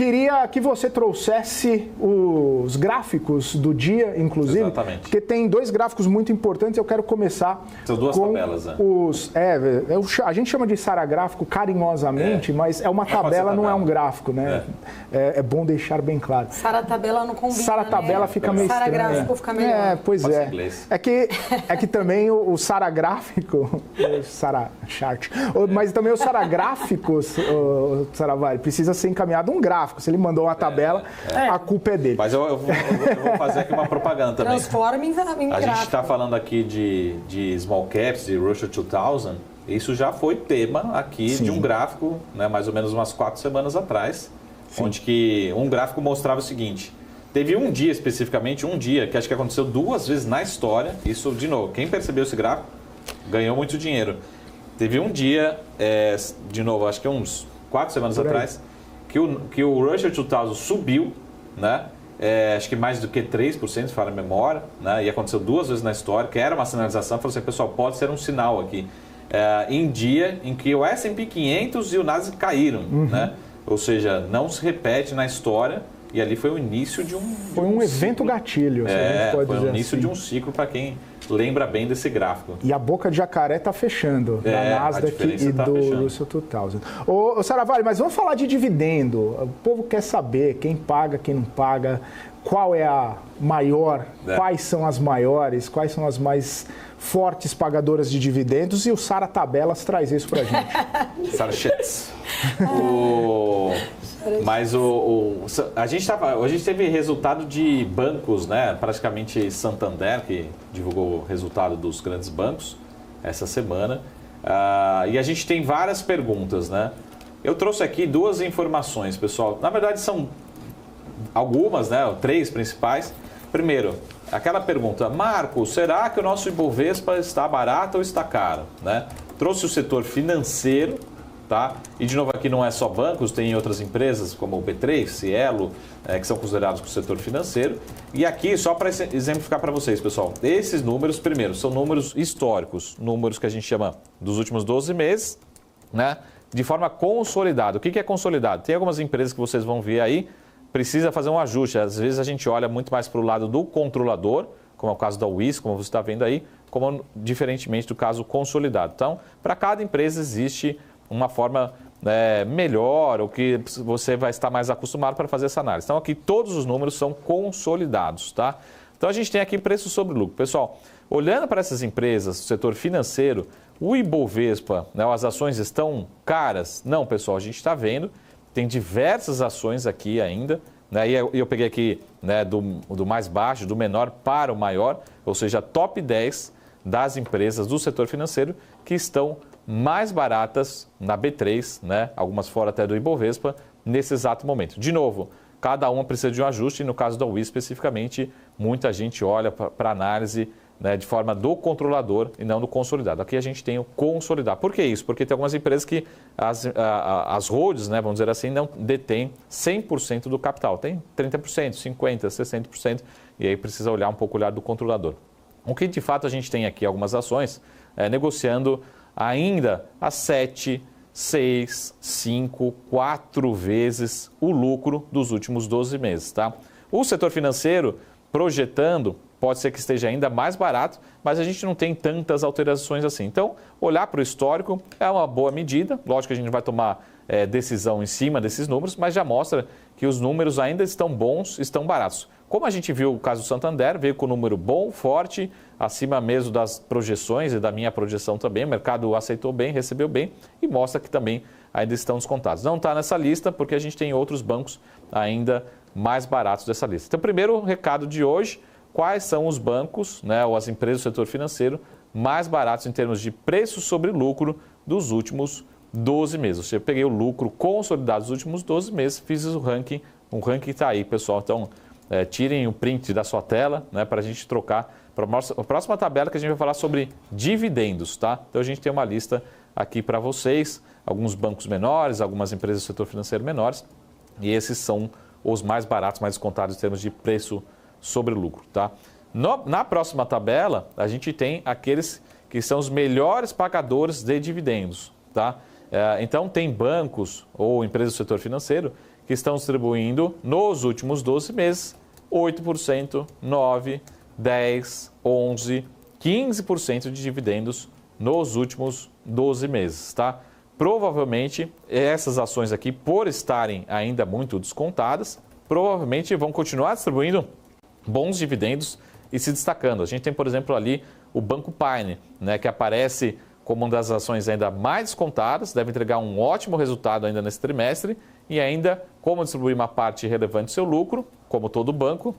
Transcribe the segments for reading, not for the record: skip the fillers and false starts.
Queria que você trouxesse os gráficos do dia, inclusive. Exatamente. Porque tem 2 gráficos muito importantes. Eu quero começar São 2 com tabelas, né? a gente chama de Sara gráfico carinhosamente, mas é uma tabela, não é um gráfico, né? É bom deixar bem claro. Sara tabela não combina, Sara tabela fica meio Sara estranho. gráfico fica melhor. Pois Pode ser é. inglês. É que também o Sara gráfico, Sara chart, mas também o Sara gráfico, Sara Vale, precisa ser encaminhado um gráfico. Se ele mandou uma tabela, a culpa é dele. Mas eu vou fazer aqui uma propaganda também. Transforma em gráfico. A gente está falando aqui de small caps, de Russell 2000. Isso já foi tema aqui de um gráfico, né, mais ou menos umas 4 semanas atrás, onde que um gráfico mostrava o seguinte. Teve um dia especificamente, que acho que aconteceu 2 vezes na história. Isso, de novo, quem percebeu esse gráfico ganhou muito dinheiro. Teve um dia, de novo, acho que uns 4 semanas atrás, que o Russell 2000 subiu, né? Acho que mais do que 3%, se fala a memória, né? E aconteceu 2 vezes na história, que era uma sinalização. Falou assim, pessoal, pode ser um sinal aqui. Em dia em que o S&P 500 e o Nasdaq caíram, né? Ou seja, não se repete na história. E ali foi o início de um... Foi um evento gatilho, se a gente pode dizer foi o início assim. de um ciclo para quem lembra bem desse gráfico. E a boca de jacaré está fechando, da Nasdaq e do Russell 2000. Ô Sara Vale, mas vamos falar de dividendo. O povo quer saber quem paga, quem não paga, qual é a maior, quais são as maiores, quais são as mais fortes pagadoras de dividendos, e o Sara Tabelas traz isso pra gente. Sara Schutz. Mas a gente teve resultado de bancos, né? Praticamente Santander, que divulgou o resultado dos grandes bancos essa semana. E a gente tem várias perguntas, né? Eu trouxe aqui 2 informações, pessoal. Na verdade, são algumas, né? 3 principais. Primeiro, aquela pergunta, Marco, será que o nosso Ibovespa está barato ou está caro? Né? Trouxe o setor financeiro, tá? E de novo aqui não é só bancos, tem outras empresas como o B3, Cielo, que são considerados para o setor financeiro. E aqui, só para exemplificar para vocês, pessoal, esses números, primeiro, são números históricos, números que a gente chama dos últimos 12 meses, né? De forma consolidada. O que é consolidado? Tem algumas empresas que vocês vão ver aí, precisa fazer um ajuste. Às vezes a gente olha muito mais para o lado do controlador, como é o caso da WIS, como você está vendo aí, como diferentemente do caso consolidado. Então, para cada empresa existe uma forma melhor, ou que você vai estar mais acostumado para fazer essa análise. Então, aqui todos os números são consolidados, tá? Então, a gente tem aqui preço sobre lucro. Pessoal, olhando para essas empresas, o setor financeiro, o Ibovespa, né, as ações estão caras? Não, pessoal, a gente está vendo. Tem diversas ações aqui ainda, né? E eu peguei aqui, né, do mais baixo, do menor para o maior, ou seja, top 10 das empresas do setor financeiro que estão mais baratas na B3, né? Algumas fora até do Ibovespa, nesse exato momento. De novo, cada uma precisa de um ajuste e no caso da WIS especificamente, muita gente olha para análise, né, de forma do controlador e não do consolidado. Aqui a gente tem o consolidado. Por que isso? Porque tem algumas empresas que as holdings, né, vamos dizer assim, não detêm 100% do capital. Tem 30%, 50%, 60%, e aí precisa olhar um pouco o olhar do controlador. O que de fato a gente tem aqui algumas ações negociando ainda a 7, 6, 5, 4 vezes o lucro dos últimos 12 meses. Tá? O setor financeiro projetando pode ser que esteja ainda mais barato, mas a gente não tem tantas alterações assim. Então, olhar para o histórico é uma boa medida. Lógico que a gente vai tomar decisão em cima desses números, mas já mostra que os números ainda estão bons, estão baratos. Como a gente viu o caso do Santander, veio com um número bom, forte, acima mesmo das projeções e da minha projeção também. O mercado aceitou bem, recebeu bem e mostra que também ainda estão descontados. Não está nessa lista porque a gente tem outros bancos ainda mais baratos dessa lista. Então, primeiro recado de hoje, quais são os bancos, né, ou as empresas do setor financeiro mais baratos em termos de preço sobre lucro dos últimos 12 meses. Ou seja, eu peguei o lucro consolidado dos últimos 12 meses, fiz o ranking está aí, pessoal. Então, tirem o print da sua tela, né, para a gente trocar para a próxima tabela que a gente vai falar sobre dividendos, tá? Então, a gente tem uma lista aqui para vocês, alguns bancos menores, algumas empresas do setor financeiro menores, e esses são os mais baratos, mais descontados em termos de preço sobre lucro, tá? Na próxima tabela, a gente tem aqueles que são os melhores pagadores de dividendos, tá? Então, tem bancos ou empresas do setor financeiro que estão distribuindo nos últimos 12 meses 8%, 9%, 10%, 11%, 15% de dividendos nos últimos 12 meses, tá? Provavelmente essas ações aqui, por estarem ainda muito descontadas, provavelmente vão continuar distribuindo bons dividendos e se destacando. A gente tem, por exemplo, ali o Banco Paine, né, que aparece como uma das ações ainda mais descontadas, deve entregar um ótimo resultado ainda nesse trimestre e ainda, como distribuir uma parte relevante do seu lucro, como todo banco,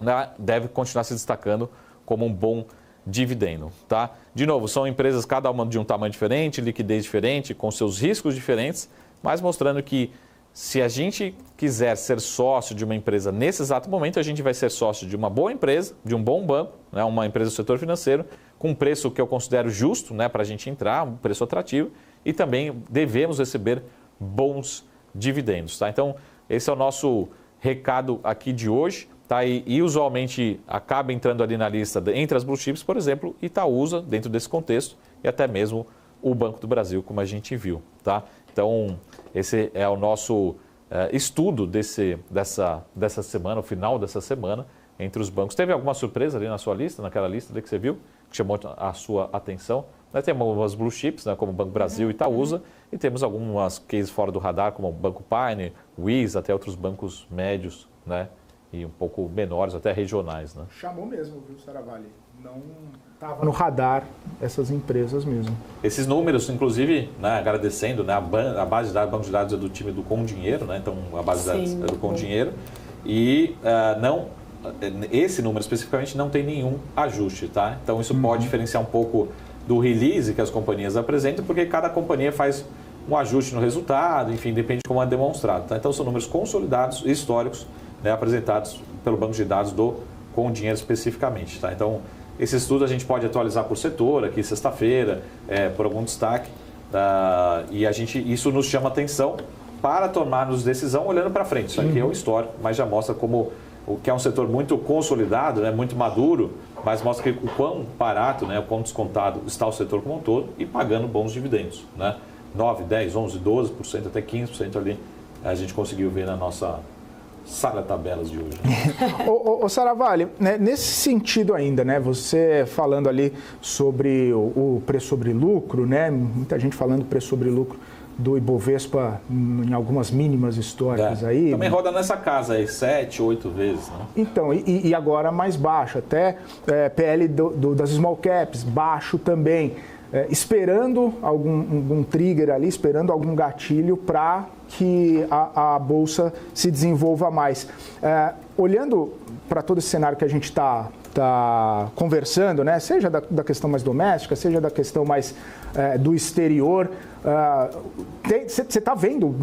né, deve continuar se destacando como um bom dividendo, tá? De novo, são empresas cada uma de um tamanho diferente, liquidez diferente, com seus riscos diferentes, mas mostrando que se a gente quiser ser sócio de uma empresa nesse exato momento, a gente vai ser sócio de uma boa empresa, de um bom banco, né, uma empresa do setor financeiro, com um preço que eu considero justo, né, para a gente entrar, um preço atrativo, e também devemos receber bons dividendos, tá? Então, esse é o nosso recado aqui de hoje. Tá, e usualmente acaba entrando ali na lista entre as blue chips, por exemplo, Itaúsa, dentro desse contexto, e até mesmo o Banco do Brasil, como a gente viu. Tá? Então, esse é o nosso estudo dessa semana, o final dessa semana, entre os bancos. Teve alguma surpresa ali na sua lista, naquela lista ali que você viu, que chamou a sua atenção? Nós temos algumas blue chips, né, como o Banco Brasil e Itaúsa, e temos algumas cases fora do radar, como o Banco Paine, Wiz, até outros bancos médios, né? E um pouco menores, até regionais, né? Chamou mesmo, viu, Saravalli? Não estava no radar essas empresas mesmo. Esses números, inclusive, né, agradecendo, né, a base de dados, banco de dados é do time do Com Dinheiro, né? Então a base de dados é do Com Dinheiro. E esse número especificamente não tem nenhum ajuste, tá? Então isso pode diferenciar um pouco do release que as companhias apresentam, porque cada companhia faz um ajuste no resultado, enfim, depende de como é demonstrado, tá? Então são números consolidados e históricos, né, apresentados pelo banco de dados do Com Dinheiro especificamente. Tá? Então, esse estudo a gente pode atualizar por setor, aqui sexta-feira, por algum destaque, e isso nos chama atenção para tomarmos decisão olhando para frente. Isso aqui é o histórico, mas já mostra como o que é um setor muito consolidado, né, muito maduro, mas mostra que o quão barato, né, o quão descontado está o setor como um todo e pagando bons dividendos. Né? 9, 10, 11, 12%, até 15% ali a gente conseguiu ver na nossa sala de tabelas de hoje. Ô Saravalli, né, nesse sentido ainda, né, você falando ali sobre o preço sobre lucro, né, muita gente falando preço sobre lucro do Ibovespa em algumas mínimas históricas aí. Também roda nessa casa aí, 7, 8 vezes. Né? Então, e agora mais baixo, até PL das small caps, baixo também. Esperando algum trigger ali, esperando algum gatilho para que a Bolsa se desenvolva mais. Olhando para todo esse cenário que a gente está conversando, né, seja da questão mais doméstica, seja da questão mais do exterior, você está vendo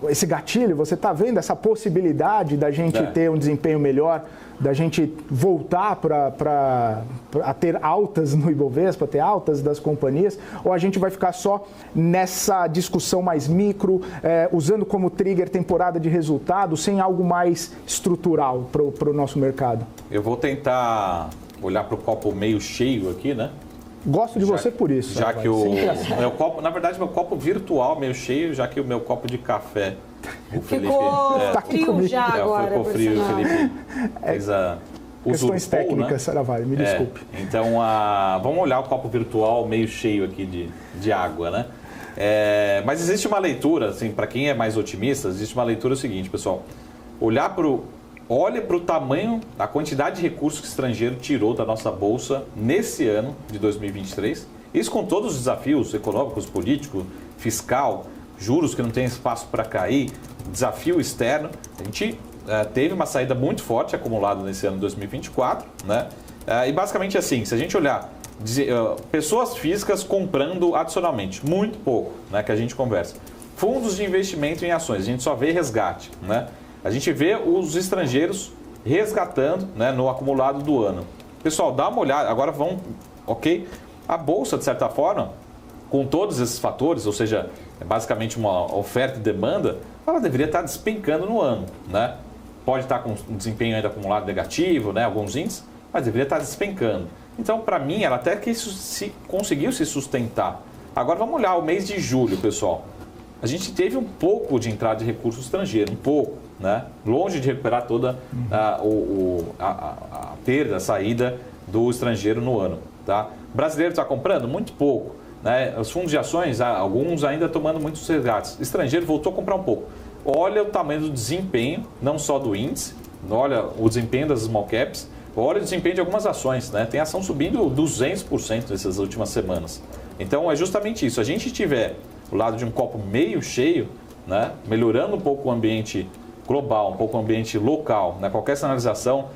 esse gatilho, você está vendo essa possibilidade da gente ter um desempenho melhor, da gente voltar a ter altas no Ibovespa, ter altas das companhias, ou a gente vai ficar só nessa discussão mais micro, usando como trigger temporada de resultado, sem algo mais estrutural para o nosso mercado? Eu vou tentar olhar para o copo meio cheio aqui, né? Gosto de você por isso. Já que meu copo, na verdade, meu copo virtual meio cheio, já que o meu copo de café, o Felipe... Ficou frio já agora. Ficou frio, o Felipe fez questões técnicas, né? Saravalli, me desculpe. Então, vamos olhar o copo virtual meio cheio aqui de água, né? Mas existe uma leitura, assim, para quem é mais otimista, existe uma leitura seguinte, pessoal. Olhe para o tamanho, a quantidade de recursos que o estrangeiro tirou da nossa Bolsa nesse ano de 2023. Isso com todos os desafios econômicos, políticos, fiscal, juros que não tem espaço para cair, desafio externo. A gente teve uma saída muito forte acumulada nesse ano de 2024. Né? E basicamente assim, se a gente olhar pessoas físicas comprando adicionalmente, muito pouco, né, que a gente conversa. Fundos de investimento em ações, a gente só vê resgate, né? A gente vê os estrangeiros resgatando, né, no acumulado do ano. Pessoal, dá uma olhada, agora ok? A Bolsa, de certa forma, com todos esses fatores, ou seja, é basicamente uma oferta e demanda, ela deveria estar despencando no ano, né? Pode estar com um desempenho ainda acumulado negativo, né, alguns índices, mas deveria estar despencando. Então, para mim, ela até que conseguiu se sustentar. Agora vamos olhar o mês de julho, pessoal. a gente teve um pouco de entrada de recurso estrangeiro, um pouco, né? Longe de recuperar toda a perda, a saída do estrangeiro no ano. Tá? O brasileiro está comprando? Muito pouco. Né? Os fundos de ações, alguns ainda tomando muitos resgates. O estrangeiro voltou a comprar um pouco. Olha o tamanho do desempenho, não só do índice, olha o desempenho das small caps, olha o desempenho de algumas ações. Né? Tem ação subindo 200% nessas últimas semanas. Então é justamente isso. Se a gente tiver o lado de um copo meio cheio, né? Melhorando um pouco o ambiente global, um pouco o ambiente local, né? Qualquer sinalização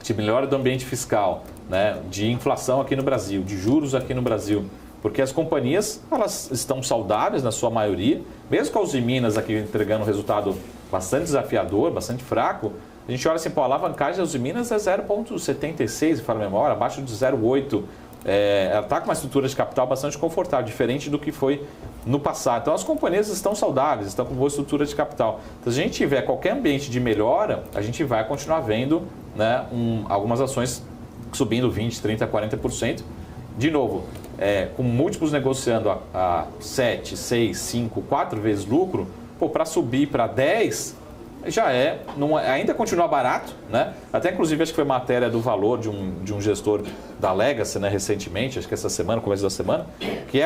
de melhora do ambiente fiscal, né? De inflação aqui no Brasil, de juros aqui no Brasil, porque as companhias elas estão saudáveis na sua maioria, mesmo com a Uzi Minas aqui entregando um resultado bastante desafiador, bastante fraco, a gente olha assim, a alavancagem da Uzi Minas é 0,76, se fala a memória, abaixo de 0,8. Ela está com uma estrutura de capital bastante confortável, diferente do que foi no passado. Então as companhias estão saudáveis, estão com boa estrutura de capital. Então se a gente tiver qualquer ambiente de melhora, a gente vai continuar vendo, né, algumas ações subindo 20%, 30%, 40%. De novo, com múltiplos negociando a 7, 6, 5, 4 vezes lucro, para subir para 10... já ainda continua barato, né? Até inclusive acho que foi matéria do valor de um gestor da Legacy, né, recentemente, acho que essa semana, começo da semana, que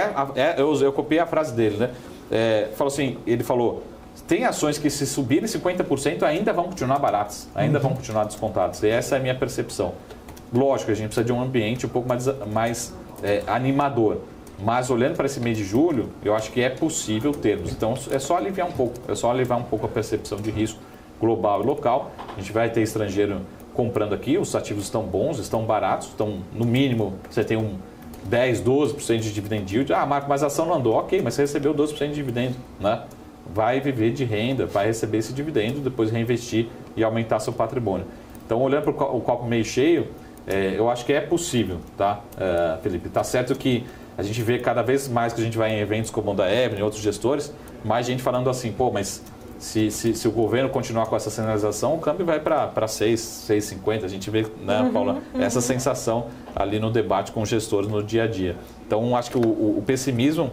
eu copiei a frase dele, né? Ele falou, tem ações que se subirem 50% ainda vão continuar baratas, ainda vão continuar descontadas. E essa é a minha percepção. Lógico, a gente precisa de um ambiente um pouco mais animador. Mas olhando para esse mês de julho, eu acho que é possível termos. Então é só aliviar um pouco a percepção de risco global e local. A gente vai ter estrangeiro comprando aqui, os ativos estão bons, estão baratos, no mínimo você tem 10, 12% de dividend yield. Marco, mas a ação não andou. Ok, mas você recebeu 12% de dividendo, né? Vai viver de renda, vai receber esse dividendo, depois reinvestir e aumentar seu patrimônio. Então olhando para o copo meio cheio, eu acho que é possível, tá, Felipe? Tá certo que a gente vê cada vez mais que a gente vai em eventos como o da Evelyn e outros gestores, mais gente falando assim, mas se o governo continuar com essa sinalização, o câmbio vai para 6, 6,50. A gente vê, né, Paula, essa sensação ali no debate com os gestores no dia a dia. Então, acho que o pessimismo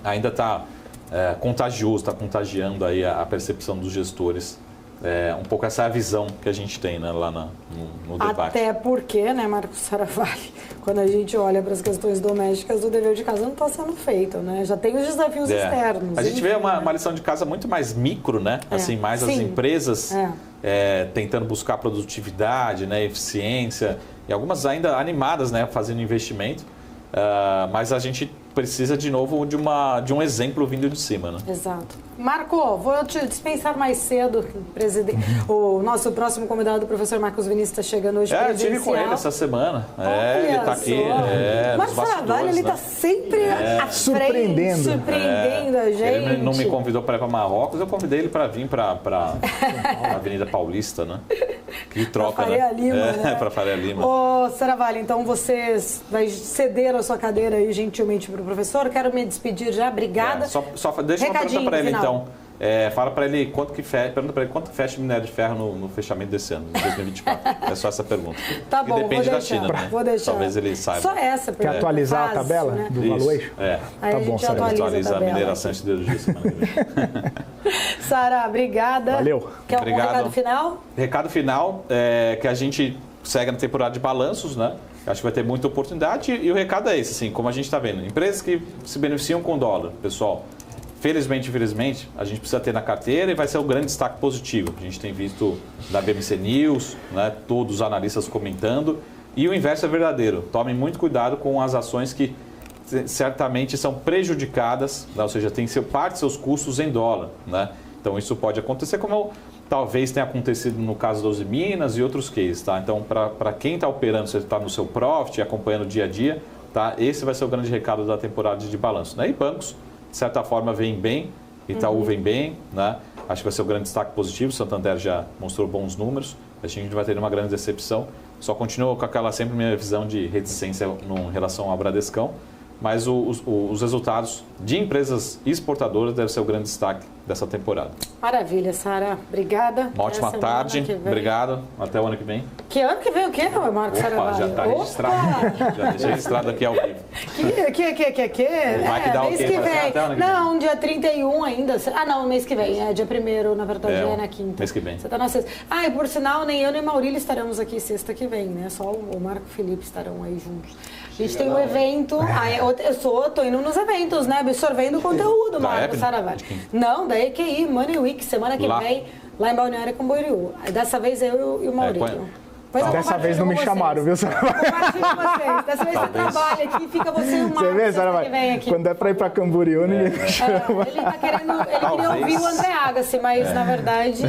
ainda está contagioso, está contagiando aí a percepção dos gestores. Um pouco essa é a visão que a gente tem, né, lá no debate. Até porque, né, Marcos Saravalli, quando a gente olha para as questões domésticas, o dever de casa não está sendo feito, né? Já tem os desafios externos. A gente vê uma lição de casa muito mais micro, né? Assim, mais as empresas tentando buscar produtividade, né, eficiência, e algumas ainda animadas, né, fazendo investimento. Mas a gente precisa, de novo, de um exemplo vindo de cima, né? Exato. Marco, vou te dispensar mais cedo. O nosso próximo convidado, o professor Marcos Vinícius, está chegando hoje presencial. Eu estive com ele essa semana. Ele está aqui. Marcos Saravalli, ele está sempre à frente, surpreendendo a gente. Ele não me convidou para ir para Marrocos, eu convidei ele para vir para a Avenida Paulista, né? Que troca, Faria Lima, né? Para Faria Lima. Ô, Saravalli, então você vai ceder a sua cadeira aí gentilmente para o professor. Quero me despedir já. Obrigada. Só deixa uma pergunta para ele, então. Fala para ele pergunta para ele quanto fecha o minério de ferro no fechamento desse ano, de 2024. É só essa pergunta. Tá bom, depende da China, né? Vou deixar. Talvez ele saiba. Só essa pergunta. Quer atualizar a tabela, né, do valuation? Aí tá bom, Sara. Atualiza a mineração antes de hoje, semana que vem. Sara, obrigada. Valeu. Quer algum recado final? Recado final é que a gente segue na temporada de balanços, né? Acho que vai ter muita oportunidade e o recado é esse, assim, como a gente está vendo. Empresas que se beneficiam com o dólar, pessoal, felizmente, a gente precisa ter na carteira e vai ser um grande destaque positivo. A gente tem visto na BMC News, né, todos os analistas comentando. E o inverso é verdadeiro. Tomem muito cuidado com as ações que certamente são prejudicadas, né, ou seja, tem parte de seus custos em dólar, né? Então isso pode acontecer, como talvez tenha acontecido no caso da Uzi Minas e outros cases, tá? Então, para quem está operando, você está no seu profit, acompanhando o dia a dia, tá? Esse vai ser o grande recado da temporada de balanço, né? E bancos, de certa forma, vêm bem, Itaú vem bem, né? Acho que vai ser o grande destaque positivo, o Santander já mostrou bons números, a gente vai ter uma grande decepção, só continua com aquela sempre minha visão de reticência em relação ao Bradescão, mas os resultados de empresas exportadoras devem ser o grande destaque dessa temporada. Maravilha, Sara. Obrigada. Uma ótima tarde. Obrigado. Até o ano que vem. Que ano que vem o quê, Marcos Saravalli? Já está registrado. Já deixei registrado aqui ao vivo. Que? Mês que vem. Não, dia 31 ainda. Não, mês que vem. Dia 1º, na verdade, é na quinta. Mês que vem. Você tá na sexta. E por sinal, nem eu nem Maurílio estaremos aqui sexta que vem, né? Só o Marco e o Felipe estarão aí juntos. A gente tem um evento, tô indo nos eventos, né? Absorvendo conteúdo, Marcos Saravalli. Não, da EQI, Money Week, semana que vem, lá em Balneário Camboriú. Dessa vez eu e o Maurílio. Dessa vez não me chamaram, viu, Saravalli? Compartilho com vocês. Dessa vez você trabalha aqui, fica você e o Marcos. Você vê, Saravalli, que vem aqui. Quando é pra ir pra Camboriú, ninguém me chama. Ele queria ouvir o André Agassi, mas na verdade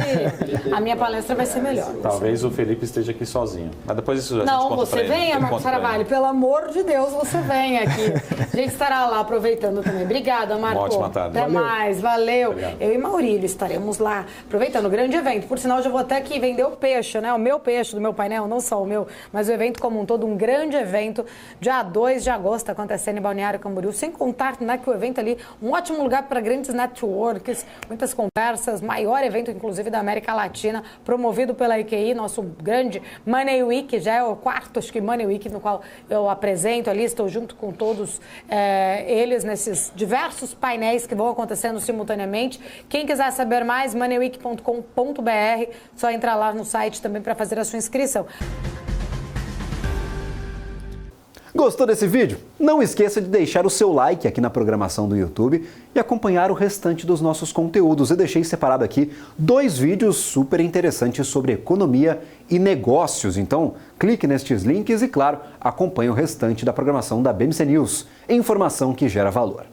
a minha palestra vai ser melhor. Talvez o Felipe esteja aqui sozinho. Mas depois isso a gente Não, conta você venha, Marcos Saravalli. Pelo amor de Deus, você venha aqui. A gente estará lá aproveitando também. Obrigada, Marco. Uma ótima tarde. Até mais, valeu. Obrigado. Eu e Maurílio estaremos lá aproveitando o grande evento. Por sinal, já vou até aqui vender o peixe, né? O meu peixe do meu painel, não só o meu, mas o evento como um todo, um grande evento, dia 2 de agosto, acontecendo em Balneário Camboriú, sem contar, né, que o evento ali, um ótimo lugar para grandes networks, muitas conversas, maior evento, inclusive, da América Latina, promovido pela EQI, nosso grande Money Week, já é o quarto, acho que Money Week, no qual eu apresento ali, estou junto com todos eles, nesses diversos painéis que vão acontecendo simultaneamente. Quem quiser saber mais, moneyweek.com.br, só entrar lá no site também para fazer a sua inscrição. Gostou desse vídeo? Não esqueça de deixar o seu like aqui na programação do YouTube e acompanhar o restante dos nossos conteúdos. Eu deixei separado aqui 2 vídeos super interessantes sobre economia e negócios. Então, clique nestes links e, claro, acompanhe o restante da programação da BMC News. Informação que gera valor.